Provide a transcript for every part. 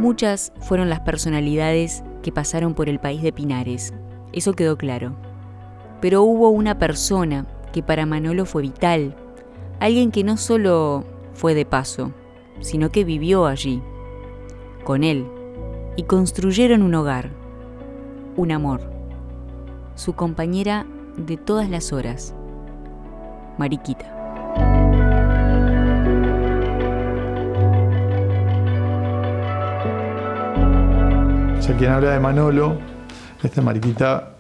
Muchas fueron las personalidades que pasaron por el país de Pinares, eso quedó claro. Pero hubo una persona que para Manolo fue vital, alguien que no solo fue de paso, sino que vivió allí, con él, y construyeron un hogar, un amor, su compañera de todas las horas, Mariquita. O sea, quien habla de Manolo, Mariquita,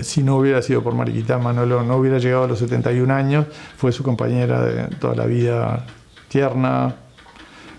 si no hubiera sido por Mariquita, Manolo no hubiera llegado a los 71 años, fue su compañera de toda la vida, tierna,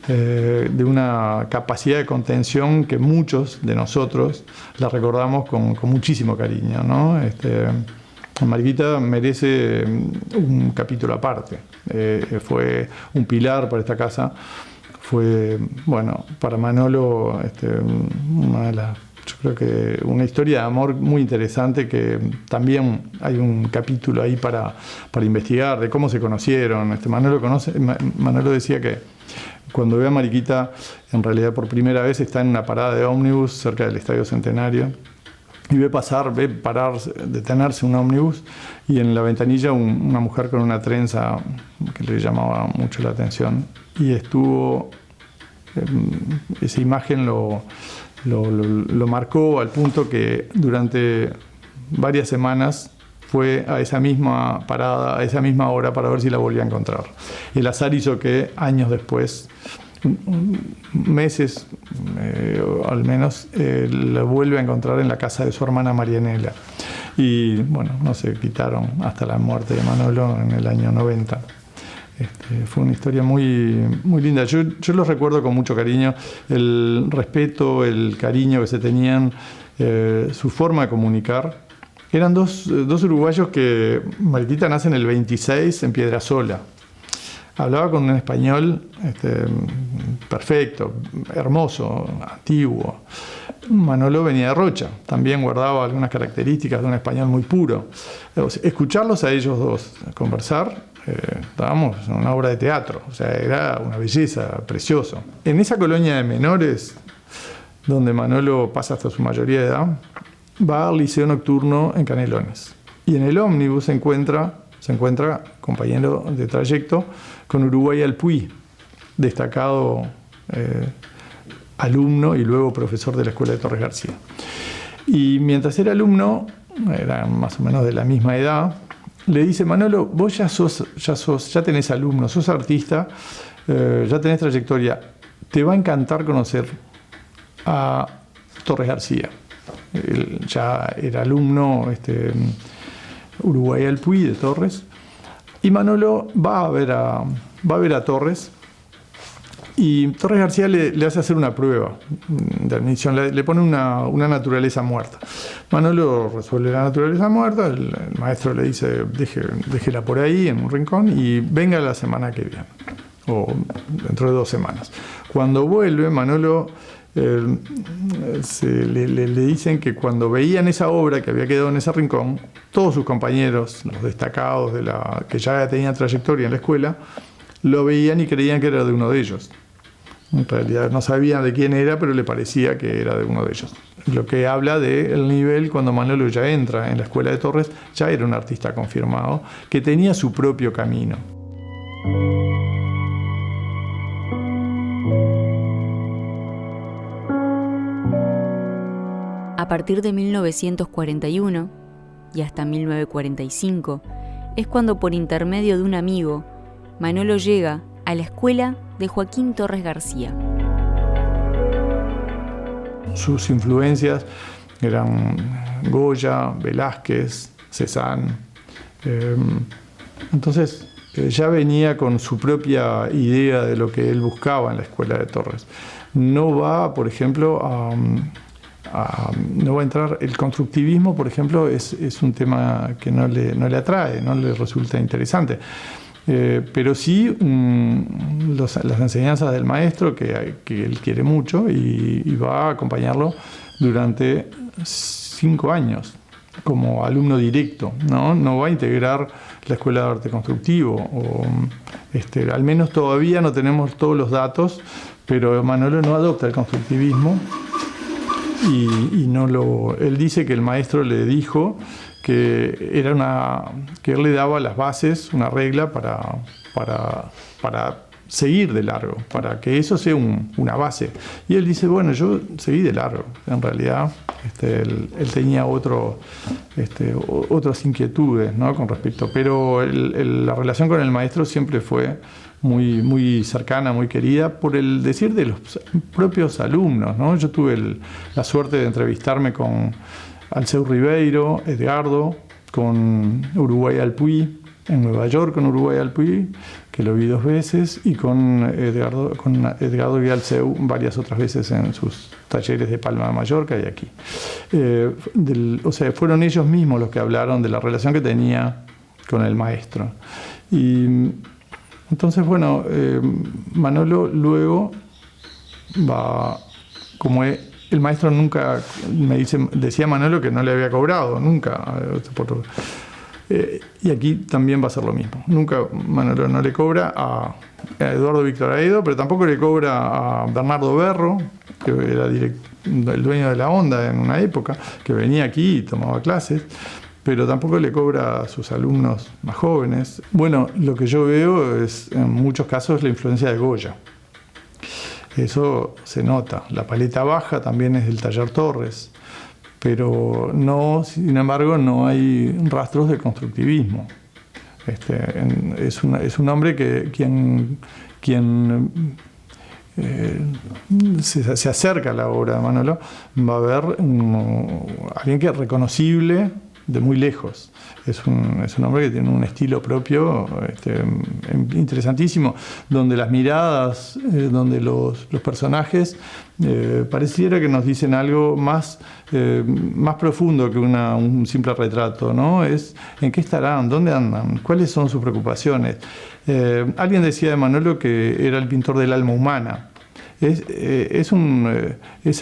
de una capacidad de contención que muchos de nosotros la recordamos con muchísimo cariño, ¿no? Mariquita merece un capítulo aparte. Fue un pilar para esta casa. Fue, bueno, para Manolo una de las, yo creo que una historia de amor muy interesante, que también hay un capítulo ahí para investigar de cómo se conocieron. Manolo decía que cuando ve a Mariquita, en realidad por primera vez está en una parada de ómnibus cerca del Estadio Centenario y ve detenerse un ómnibus, y en la ventanilla una mujer con una trenza que le llamaba mucho la atención, y esa imagen lo marcó al punto que durante varias semanas fue a esa misma parada, a esa misma hora, para ver si la volvía a encontrar. El azar hizo que años después, meses al menos, la vuelve a encontrar en la casa de su hermana Marianela. Y bueno, no se quitaron hasta la muerte de Manolo en el año 90. Fue una historia muy, muy linda. Yo los recuerdo con mucho cariño, el respeto, el cariño que se tenían, su forma de comunicar. Eran dos uruguayos que Mariquita nace en el 26 en Piedrasola. Hablaba con un español perfecto, hermoso, antiguo. Manolo venía de Rocha, también guardaba algunas características de un español muy puro. Escucharlos a ellos dos conversar, estábamos en una obra de teatro, o sea, era una belleza, precioso. En esa colonia de menores, donde Manolo pasa hasta su mayoría de edad, va al liceo nocturno en Canelones. Y en el ómnibus se encuentra compañero de trayecto con Uruguay Alpuí, destacado alumno y luego profesor de la Escuela de Torres García. Y mientras era alumno, eran más o menos de la misma edad, le dice: Manolo, vos ya tenés alumnos, sos artista, ya tenés trayectoria, te va a encantar conocer a Torres García. Él ya era alumno Uruguay Alpuí de Torres, y Manolo va a ver a Torres, y Torres García le hace hacer una prueba de admisión, le pone una naturaleza muerta. Manolo resuelve la naturaleza muerta, el maestro le dice: déjela por ahí en un rincón y venga la semana que viene, o dentro de 2 semanas. Cuando vuelve, Manolo le dicen que cuando veían esa obra que había quedado en ese rincón, todos sus compañeros, los destacados que ya tenían trayectoria en la escuela, lo veían y creían que era de uno de ellos. En realidad no sabían de quién era, pero le parecía que era de uno de ellos. Lo que habla del nivel cuando Manolo ya entra en la escuela de Torres, ya era un artista confirmado, que tenía su propio camino. A partir de 1941 y hasta 1945 es cuando, por intermedio de un amigo, Manolo llega a la escuela de Joaquín Torres García. Sus influencias eran Goya, Velázquez, Cézanne. Entonces ya venía con su propia idea de lo que él buscaba en la escuela de Torres. No va, por ejemplo, no va a entrar. El constructivismo, por ejemplo, es un tema que no le atrae, no le resulta interesante. Pero sí las enseñanzas del maestro que él quiere mucho, y va a acompañarlo durante 5 años como alumno directo, ¿no? No va a integrar la Escuela de Arte Constructivo, o Al menos todavía no tenemos todos los datos, pero Manolo no adopta el constructivismo y él dice que el maestro le dijo que él le daba las bases, una regla para seguir de largo, para que eso sea una base. Y él dice, bueno, yo seguí de largo. En realidad, él tenía otras inquietudes, ¿no?, con respecto. Pero la relación con el maestro siempre fue muy, muy cercana, muy querida, por el decir de los propios alumnos, ¿no? Yo tuve la suerte de entrevistarme con Alceu Ribeiro, Edgardo, con Uruguay Alpuí, en Nueva York con Uruguay Alpuí, que lo vi 2 veces, y con Edgardo y Alceu varias otras veces en sus talleres de Palma de Mallorca y aquí. O sea, fueron ellos mismos los que hablaron de la relación que tenía con el maestro. Y entonces, bueno, Manolo luego va, como el maestro nunca, decía Manolo que no le había cobrado, nunca, y aquí también va a ser lo mismo. Nunca Manolo no le cobra a Eduardo Víctor Aedo, pero tampoco le cobra a Bernardo Berro, que era el dueño de La Onda en una época, que venía aquí y tomaba clases, pero tampoco le cobra a sus alumnos más jóvenes. Bueno, lo que yo veo es, en muchos casos, la influencia de Goya. Eso se nota. La paleta baja también es del taller Torres, pero no, sin embargo, no hay rastros de constructivismo. Es un hombre quien se acerca a la obra de Manolo, va a ver alguien que es reconocible de muy lejos. Es un hombre que tiene un estilo propio interesantísimo, donde las miradas, donde los personajes pareciera que nos dicen algo más profundo que un simple retrato, ¿no? Es en qué estarán, dónde andan, cuáles son sus preocupaciones. Alguien decía de Manolo que era el pintor del alma humana. Es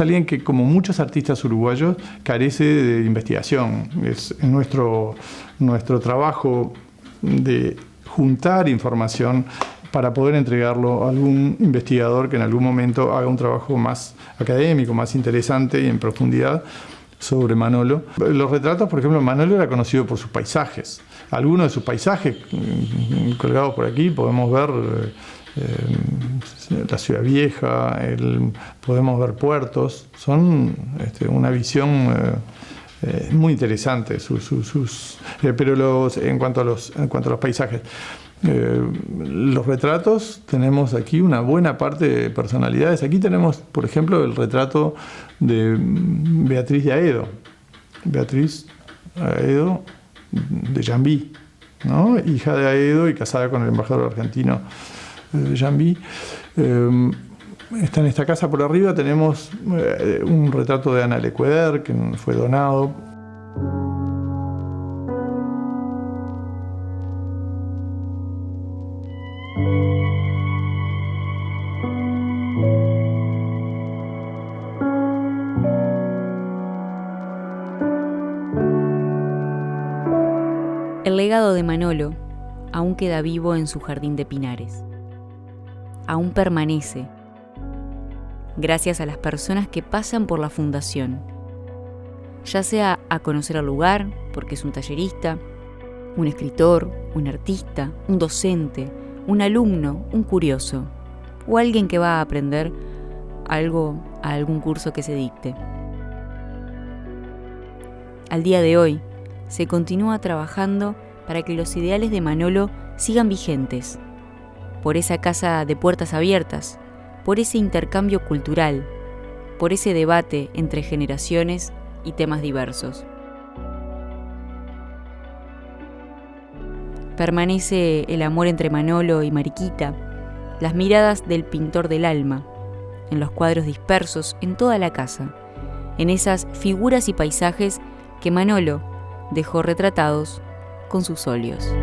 alguien que, como muchos artistas uruguayos, carece de investigación. Es nuestro trabajo de juntar información para poder entregarlo a algún investigador que en algún momento haga un trabajo más académico, más interesante y en profundidad sobre Manolo. Los retratos, por ejemplo, Manolo era conocido por sus paisajes. Algunos de sus paisajes colgados por aquí podemos ver la Ciudad Vieja, podemos ver puertos. Son una visión muy interesante, pero en cuanto a los paisajes. Los retratos, tenemos aquí una buena parte de personalidades. Aquí tenemos, por ejemplo, el retrato de Beatriz de Aedo. Beatriz Aedo de Jambí, ¿no? Hija de Aedo y casada con el embajador argentino de Jambí. Está en esta casa por arriba. Tenemos un retrato de Ana Lecueder, que fue donado. El legado de Manolo aún queda vivo en su jardín de pinares. Aún permanece, gracias a las personas que pasan por la fundación, ya sea a conocer el lugar, porque es un tallerista, un escritor, un artista, un docente, un alumno, un curioso, o alguien que va a aprender algo a algún curso que se dicte. Al día de hoy, se continúa trabajando para que los ideales de Manolo sigan vigentes, por esa casa de puertas abiertas, por ese intercambio cultural, por ese debate entre generaciones y temas diversos. Permanece el amor entre Manolo y Mariquita, las miradas del pintor del alma, en los cuadros dispersos en toda la casa, en esas figuras y paisajes que Manolo dejó retratados con sus óleos.